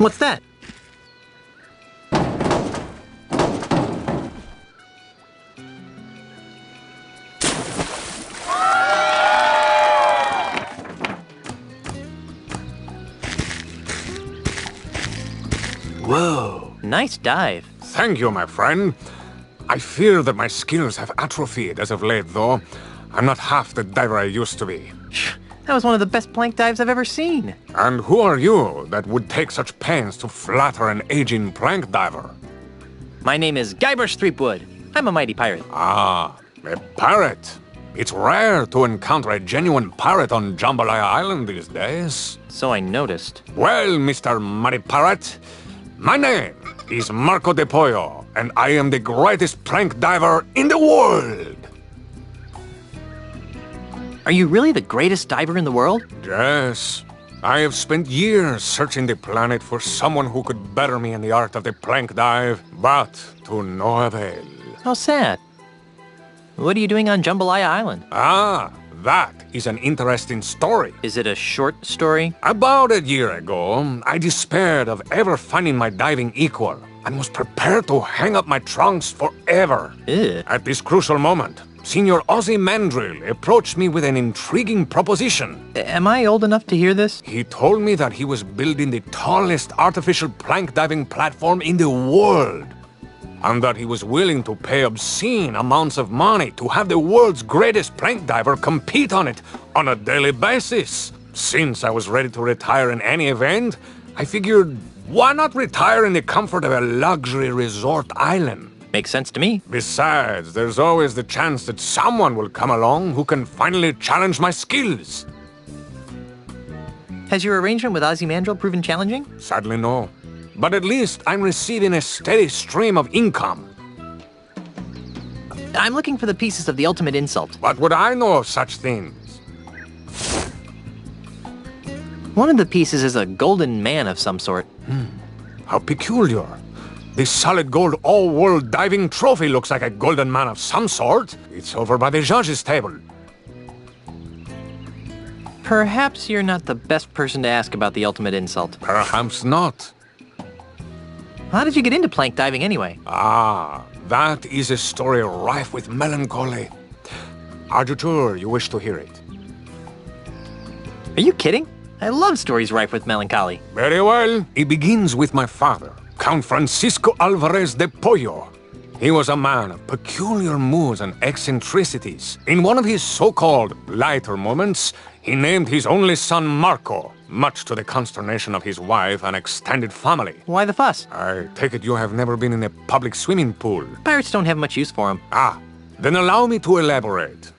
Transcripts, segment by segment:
What's that? Whoa. Nice dive. Thank you, my friend. I fear that my skills have atrophied as of late, though. I'm not half the diver I used to be. That was one of the best plank dives I've ever seen. And who are you that would take such pains to flatter an aging plank diver? My name is Guybrush Threepwood. I'm a mighty pirate. Ah, a pirate. It's rare to encounter a genuine pirate on Jambalaya Island these days. So I noticed. Well, Mr. Mighty Pirate, my name is Marco de Pollo, and I am the greatest plank diver in the world. Are you really the greatest diver in the world? Yes. I have spent years searching the planet for someone who could better me in the art of the plank dive, but to no avail. How sad. What are you doing on Jambalaya Island? Ah, that is an interesting story. Is it a short story? About a year ago, I despaired of ever finding my diving equal and was prepared to hang up my trunks forever. Ew. At this crucial moment, Senior Ozzy Mandrill approached me with an intriguing proposition. Am I old enough to hear this? He told me that he was building the tallest artificial plank diving platform in the world, and that he was willing to pay obscene amounts of money to have the world's greatest plank diver compete on it on a daily basis. Since I was ready to retire in any event, I figured, why not retire in the comfort of a luxury resort island? Makes sense to me. Besides, there's always the chance that someone will come along who can finally challenge my skills. Has your arrangement with Ozymandias proven challenging? Sadly, no. But at least I'm receiving a steady stream of income. I'm looking for the pieces of the ultimate insult. What would I know of such things? One of the pieces is a golden man of some sort. How peculiar. This solid gold all-world diving trophy looks like a golden man of some sort. It's over by the judges' table. Perhaps you're not the best person to ask about the ultimate insult. Perhaps not. How did you get into plank diving anyway? Ah, that is a story rife with melancholy. Are you sure you wish to hear it? Are you kidding? I love stories rife with melancholy. Very well. It begins with my father, Count Francisco Alvarez de Pollo. He was a man of peculiar moods and eccentricities. In one of his so-called lighter moments, he named his only son Marco, much to the consternation of his wife and extended family. Why the fuss? I take it you have never been in a public swimming pool. Pirates don't have much use for them. Ah, then allow me to elaborate.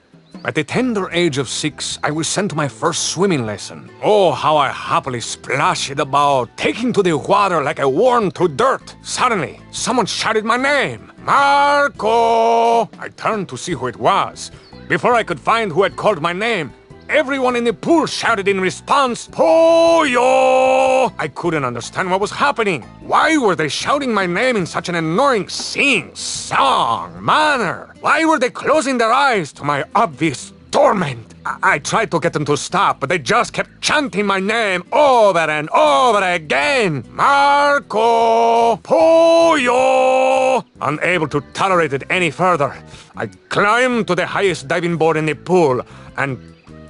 At the tender age of 6, I was sent to my first swimming lesson. Oh, how I happily splashed about, taking to the water like a worm to dirt. Suddenly, someone shouted my name. Marco! I turned to see who it was. Before I could find who had called my name, everyone in the pool shouted in response, Pollo! I couldn't understand what was happening. Why were they shouting my name in such an annoying sing-song manner? Why were they closing their eyes to my obvious torment? I tried to get them to stop, but they just kept chanting my name over and over again. Marco! Pollo! Unable to tolerate it any further, I climbed to the highest diving board in the pool and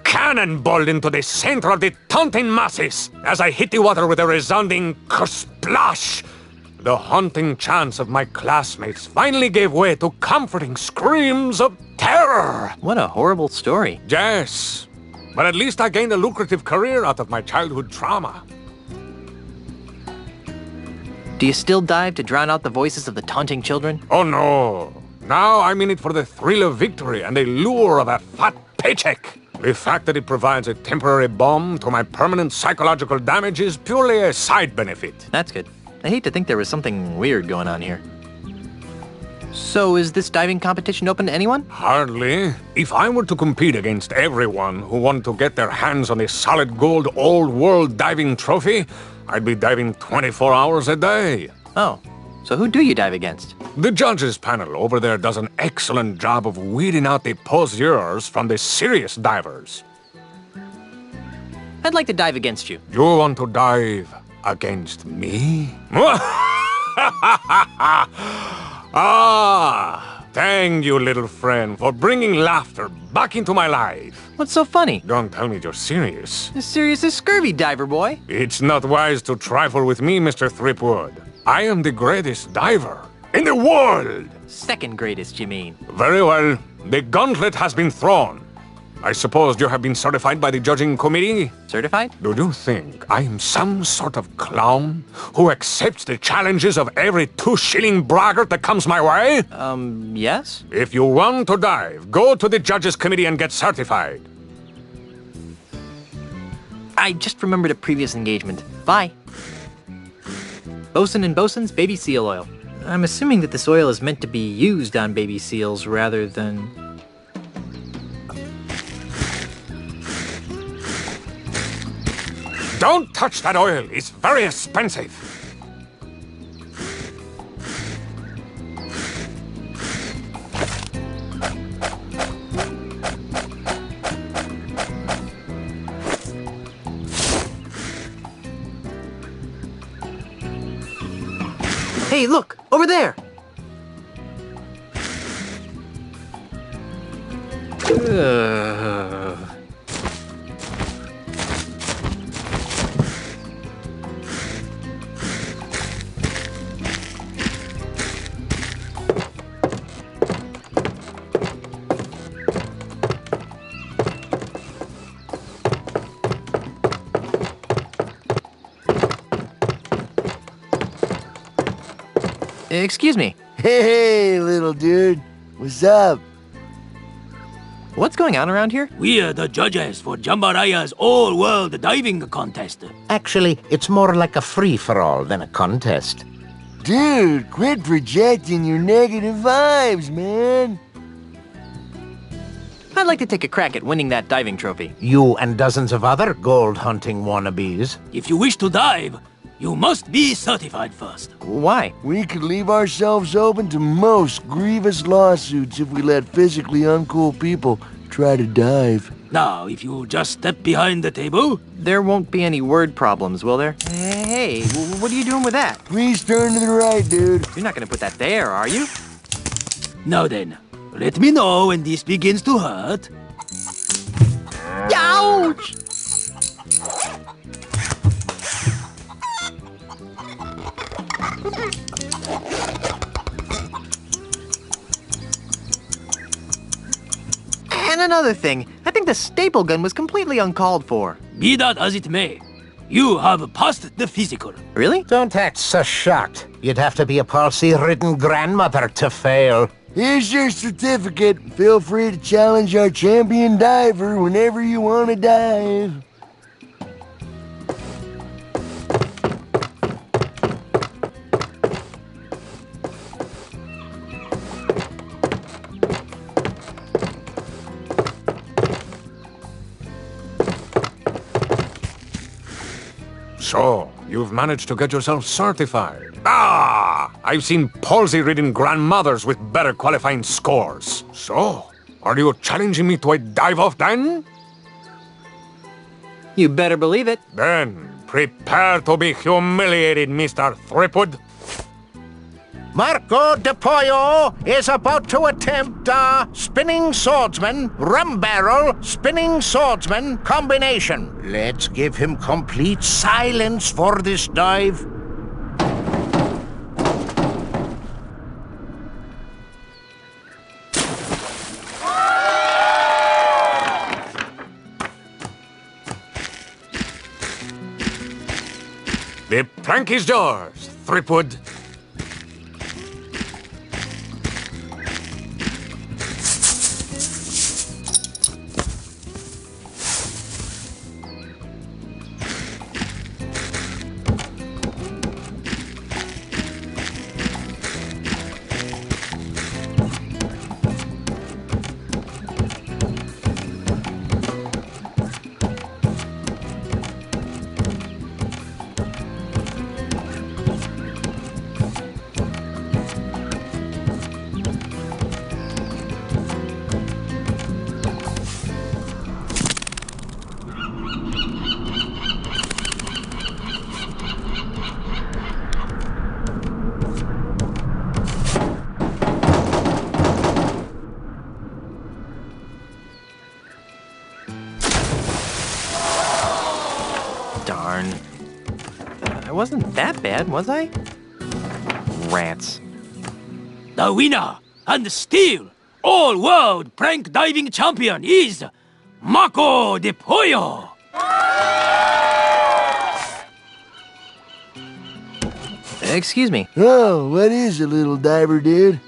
cannonballed into the center of the taunting masses. As I hit the water with a resounding splash, the haunting chants of my classmates finally gave way to comforting screams of terror. What a horrible story. Yes, but at least I gained a lucrative career out of my childhood trauma. Do you still dive to drown out the voices of the taunting children? Oh no, now I'm in it for the thrill of victory and the lure of a fat paycheck. The fact that it provides a temporary balm to my permanent psychological damage is purely a side benefit. That's good. I hate to think there was something weird going on here. So is this diving competition open to anyone? Hardly. If I were to compete against everyone who wanted to get their hands on the solid gold all-world diving trophy, I'd be diving 24 hours a day. Oh, so who do you dive against? The judges panel over there does an excellent job of weeding out the poseurs from the serious divers. I'd like to dive against you. You want to dive? Against me? Ah, thank you, little friend, for bringing laughter back into my life. What's so funny? Don't tell me you're serious. As serious as scurvy, diver boy. It's not wise to trifle with me, Mr. Threepwood. I am the greatest diver in the world! Second greatest, you mean? Very well. The gauntlet has been thrown. I suppose you have been certified by the judging committee? Certified? Do you think I am some sort of clown who accepts the challenges of every 2-shilling braggart that comes my way? Yes? If you want to dive, go to the judges committee and get certified. I just remembered a previous engagement. Bye. Bosun and Bosun's baby seal oil. I'm assuming that this oil is meant to be used on baby seals rather than... Don't touch that oil, it's very expensive. Hey, look! Over there! Excuse me. Hey, little dude. What's up? What's going on around here? We are the judges for Jambaraya's all-world diving contest. Actually, it's more like a free-for-all than a contest. Dude, quit projecting your negative vibes, man. I'd like to take a crack at winning that diving trophy. You and dozens of other gold-hunting wannabes. If you wish to dive, you must be certified first. Why? We could leave ourselves open to most grievous lawsuits if we let physically uncool people try to dive. Now, if you just step behind the table... There won't be any word problems, will there? Hey, what are you doing with that? Please turn to the right, dude. You're not gonna put that there, are you? Now then, let me know when this begins to hurt. Ouch! And another thing, I think the staple gun was completely uncalled for. Be that as it may, you have passed the physical. Really? Don't act so shocked. You'd have to be a palsy-ridden grandmother to fail. Here's your certificate. Feel free to challenge our champion diver whenever you want to dive. So, you've managed to get yourself certified. Ah! I've seen palsy-ridden grandmothers with better qualifying scores. So, are you challenging me to a dive-off then? You better believe it. Then, prepare to be humiliated, Mr. Threepwood. Marco de Pollo is about to attempt a spinning swordsman, rum barrel, spinning swordsman combination. Let's give him complete silence for this dive. The plank is yours, Threepwood. darn. I wasn't that bad, was I? Rats. The winner and still all-world prank diving champion is Mako de Pollo. Excuse me. Oh, what is it, little diver dude?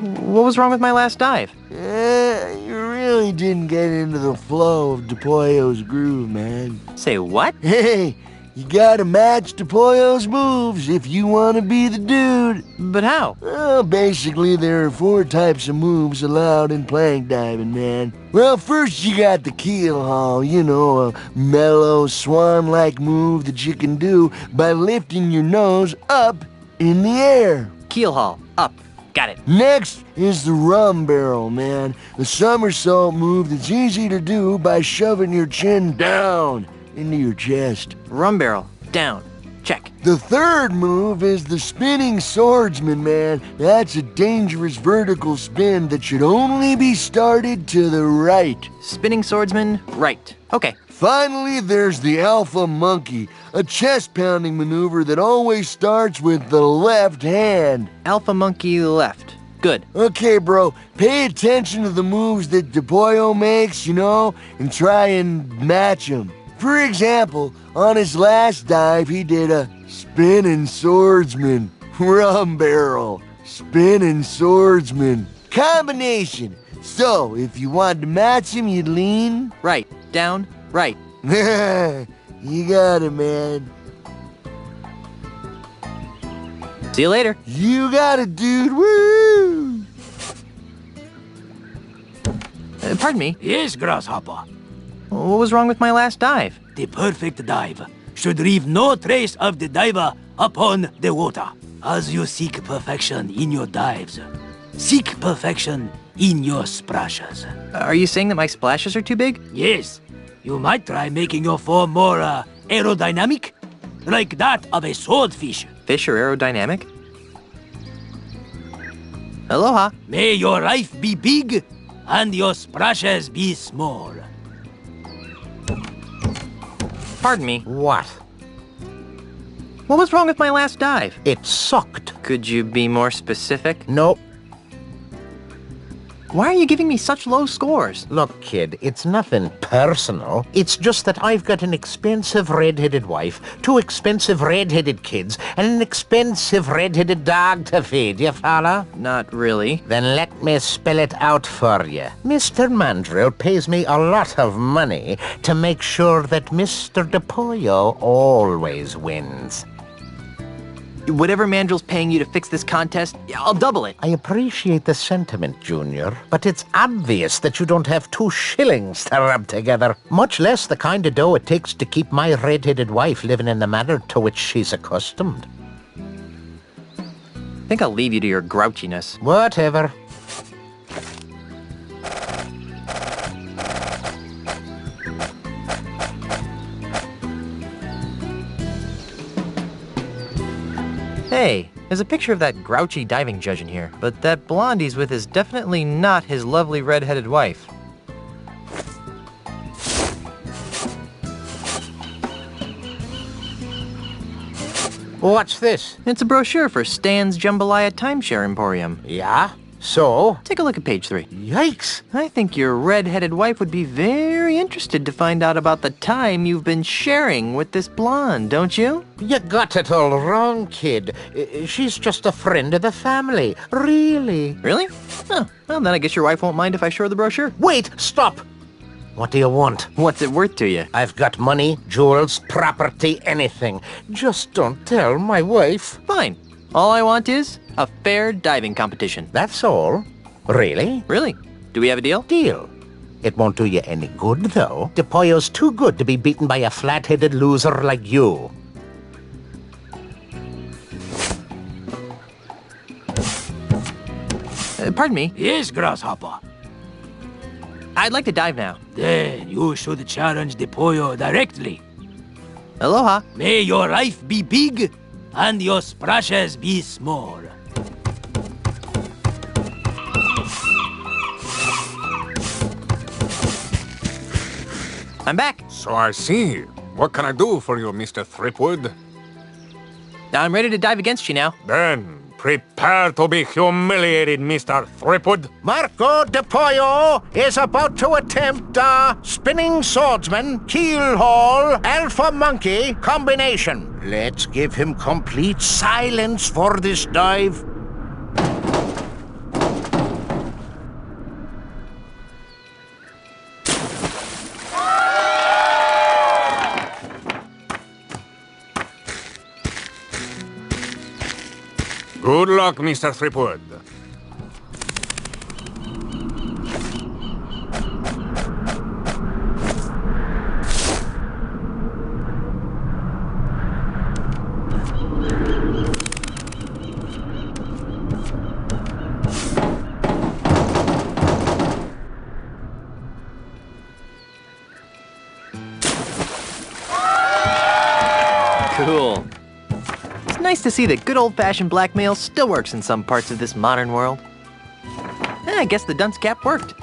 What was wrong with my last dive? You really didn't get into the flow of DePollo's groove, man. Say what? Hey, you gotta match DePollo's moves if you want to be the dude. But how? Well, basically, there are 4 types of moves allowed in plank diving, man. Well, first you got the keel haul, you know, a mellow swan-like move that you can do by lifting your nose up in the air. Keel haul. Up. Got it. Next is the rum barrel, man. A somersault move that's easy to do by shoving your chin down into your chest. Rum barrel. Down. Check. The third move is the spinning swordsman, man. That's a dangerous vertical spin that should only be started to the right. Spinning swordsman. Right. Okay. Finally, there's the alpha monkey, a chest-pounding maneuver that always starts with the left hand. Alpha monkey left. Good. Okay, bro, pay attention to the moves that DePollo makes, you know, and try and match them. For example, on his last dive, he did a spinning swordsman, rum barrel, spinning swordsman, combination. So, if you wanted to match him, you'd lean. Right. Down. Right. You got it, man. See you later. You got it, dude. Woo! Pardon me. Yes, Grasshopper. What was wrong with my last dive? The perfect dive should leave no trace of the diver upon the water. As you seek perfection in your dives, seek perfection in your splashes. Are you saying that my splashes are too big? Yes, you might try making your form more aerodynamic, like that of a swordfish. Fish are aerodynamic? Aloha. May your life be big and your splashes be small. Pardon me. What? What was wrong with my last dive? It sucked. Could you be more specific? No. Why are you giving me such low scores? Look, kid, it's nothing personal. It's just that I've got an expensive red-headed wife, 2 expensive red-headed kids, and an expensive red-headed dog to feed, you follow? Not really. Then let me spell it out for you. Mr. Mandrill pays me a lot of money to make sure that Mr. DePollo always wins. Whatever Mandrill's paying you to fix this contest, I'll double it. I appreciate the sentiment, Junior, but it's obvious that you don't have 2 shillings to rub together, much less the kind of dough it takes to keep my red-headed wife living in the manner to which she's accustomed. I think I'll leave you to your grouchiness. Whatever. Hey, there's a picture of that grouchy diving judge in here, but that blonde he's with is definitely not his lovely red-headed wife. What's this? It's a brochure for Stan's Jambalaya Timeshare Emporium. Yeah? So? Take a look at page 3. Yikes! I think your red-headed wife would be very interested to find out about the time you've been sharing with this blonde, don't you? You got it all wrong, kid. She's just a friend of the family. Really? Really? Oh, well, then I guess your wife won't mind if I show her the brochure. Wait! Stop! What do you want? What's it worth to you? I've got money, jewels, property, anything. Just don't tell my wife. Fine. All I want is a fair diving competition. That's all. Really? Really? Do we have a deal? Deal. It won't do you any good, though. DePollo's too good to be beaten by a flat-headed loser like you. Pardon me. Yes, Grasshopper. I'd like to dive now. Then you should challenge the Pollo directly. Aloha. May your life be big and your splashes be small. I'm back. So I see. What can I do for you, Mr. Threepwood? I'm ready to dive against you now. Then, prepare to be humiliated, Mr. Threepwood. Marco de Pollo is about to attempt a spinning swordsman, keel haul, alpha monkey combination. Let's give him complete silence for this dive. Good luck, Mr. Threepwood. Cool. It's nice to see that good old-fashioned blackmail still works in some parts of this modern world. I guess the dunce cap worked.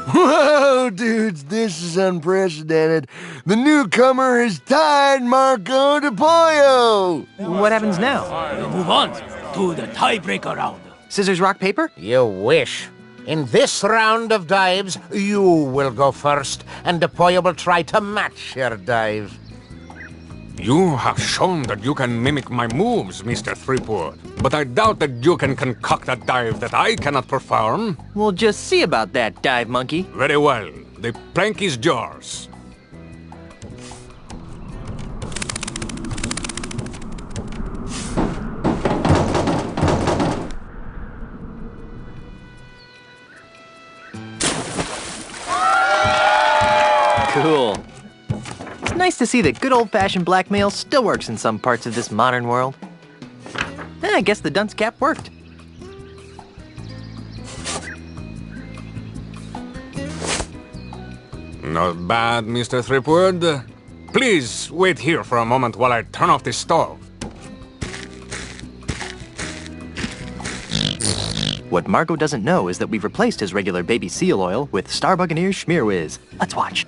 Whoa, dudes, this is unprecedented. The newcomer has tied Marco de Pollo. What happens now? Move on to the tiebreaker round. Scissors, rock, paper? You wish. In this round of dives, you will go first, and de Pollo will try to match your dive. You have shown that you can mimic my moves, Mr. Threepwood. But I doubt that you can concoct a dive that I cannot perform. We'll just see about that, dive monkey. Very well. The plank is yours. Cool. It's nice to see that good old-fashioned blackmail still works in some parts of this modern world. I guess the dunce cap worked. Not bad, Mr. Threepwood. Please wait here for a moment while I turn off the stove. What Marco doesn't know is that we've replaced his regular baby seal oil with Star Buccaneer Schmear Whiz. Let's watch.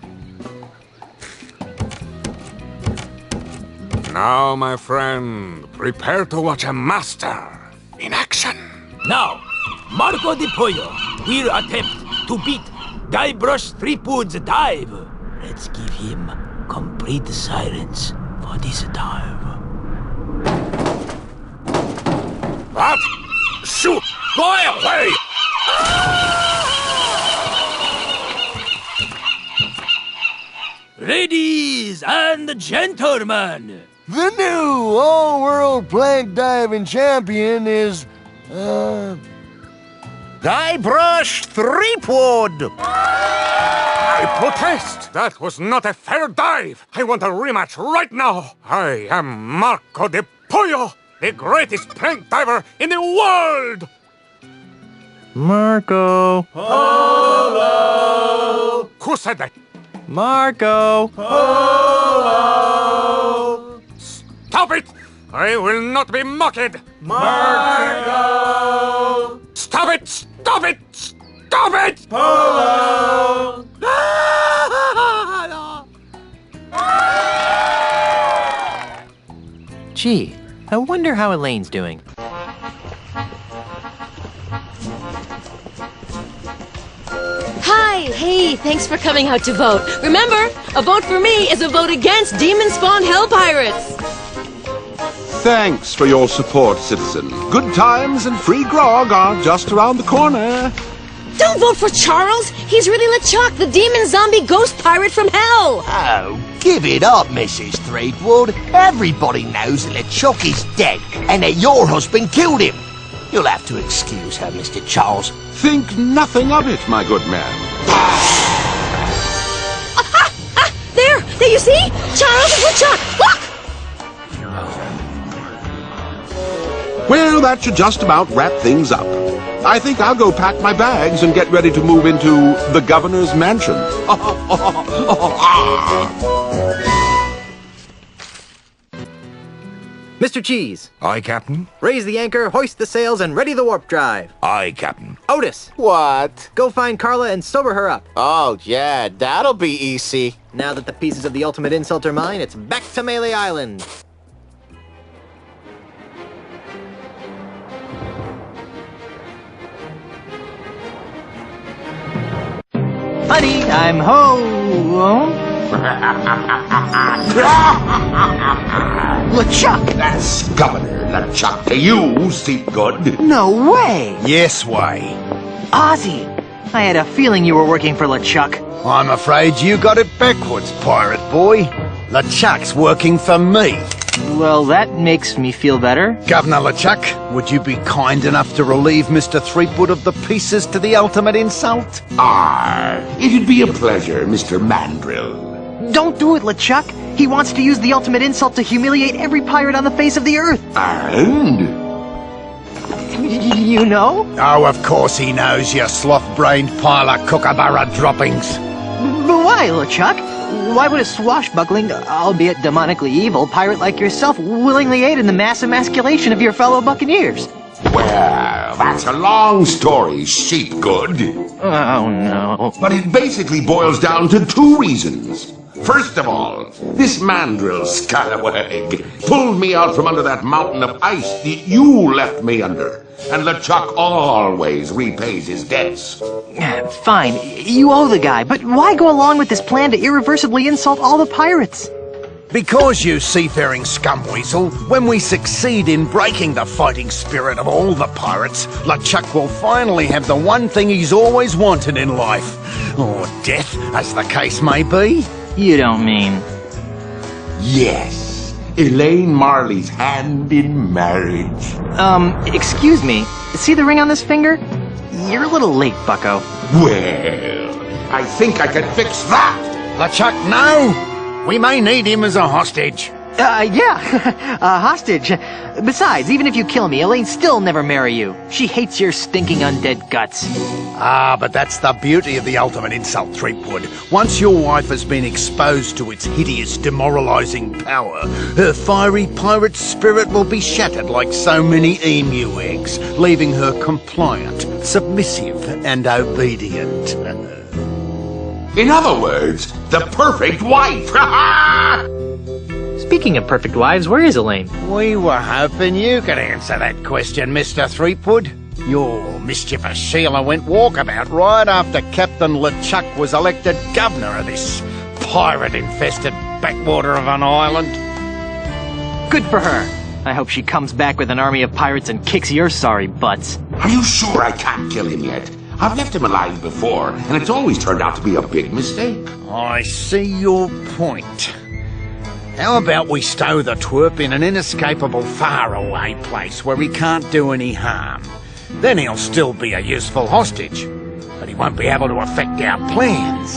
Now, my friend, prepare to watch a master in action. Now, Marco de Pollo will attempt to beat Guybrush Threepwood's dive. Let's give him complete silence for this dive. What? Shoot! Fly away! Ladies and gentlemen, The new all-world plank diving champion is, Guybrush Threepwood! I protest! That was not a fair dive! I want a rematch right now! I am Marco de Pollo, the greatest plank diver in the world! Marco. Hello! Who said that? Marco. Stop it! I will not be mocked! Marco! Stop it! Stop it! Stop it! Polo! Gee, I wonder how Elaine's doing. Hi, hey, thanks for coming out to vote. Remember, a vote for me is a vote against demon-spawned hell pirates. Thanks for your support, citizen. Good times and free grog are just around the corner. Don't vote for Charles. He's really LeChuck, the demon zombie ghost pirate from hell. Oh, give it up, Mrs. Threepwood. Everybody knows that LeChuck is dead and that your husband killed him. You'll have to excuse her, Mr. Charles. Think nothing of it, my good man. There, you see? Charles is LeChuck. Look! Well, that should just about wrap things up. I think I'll go pack my bags and get ready to move into the governor's mansion. Mr. Cheese, Aye, Captain. raise the anchor, hoist the sails, and ready the warp drive. Aye, Captain. Otis, What? go find Carla and sober her up. Oh, yeah, that'll be easy. Now that the pieces of the ultimate insult are mine, it's back to Melee Island. Honey, I'm home. LeChuck! That's Governor LeChuck to you, Threepwood. No way! Yes way. Ozzy, I had a feeling you were working for LeChuck. I'm afraid you got it backwards, pirate boy. LeChuck's working for me. Well, that makes me feel better. Governor LeChuck, would you be kind enough to relieve Mr. Threepwood of the pieces to the ultimate insult? It'd be a pleasure, Mr. Mandrill. Don't do it, LeChuck. He wants to use the ultimate insult to humiliate every pirate on the face of the earth. And? You know? Oh, of course he knows, you sloth-brained pile of kookaburra droppings. But why, LeChuck? Why would a swashbuckling, albeit demonically evil, pirate like yourself willingly aid in the mass emasculation of your fellow buccaneers? Well, that's a long story, Sheepgood. Oh, no. But it basically boils down to two reasons. First of all, this mandrill scallywag pulled me out from under that mountain of ice that you left me under. And LeChuck always repays his debts. Fine, you owe the guy, but why go along with this plan to irreversibly insult all the pirates? Because, you seafaring scumweasel, when we succeed in breaking the fighting spirit of all the pirates, LeChuck will finally have the one thing he's always wanted in life. Or death, as the case may be. You don't mean... Yes, Elaine Marley's hand in marriage. Excuse me. See the ring on this finger? You're a little late, bucko. Well, I think I can fix that. LeChuck, no! We may need him as a hostage. Yeah, a hostage. Besides, even if you kill me, Elaine'll still never marry you. She hates your stinking undead guts. Ah, but that's the beauty of the ultimate insult, Threepwood. Once your wife has been exposed to its hideous, demoralizing power, her fiery pirate spirit will be shattered like so many emu eggs, leaving her compliant, submissive, and obedient. In other words, the perfect wife. Speaking of perfect wives, where is Elaine? We were hoping you could answer that question, Mr. Threepwood. Your mischievous Sheila went walkabout right after Captain LeChuck was elected governor of this pirate-infested backwater of an island. Good for her. I hope she comes back with an army of pirates and kicks your sorry butts. Are you sure I can't kill him yet? I've left him alive before, and it's always turned out to be a big mistake. I see your point. How about we stow the twerp in an inescapable faraway place where he can't do any harm? Then he'll still be a useful hostage, but he won't be able to affect our plans.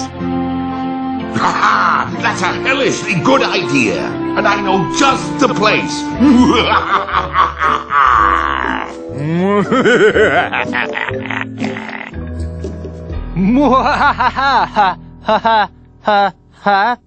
Ha ha! That's a hellishly good idea, and I know just the place. Mwahaha ha ha ha ha ha.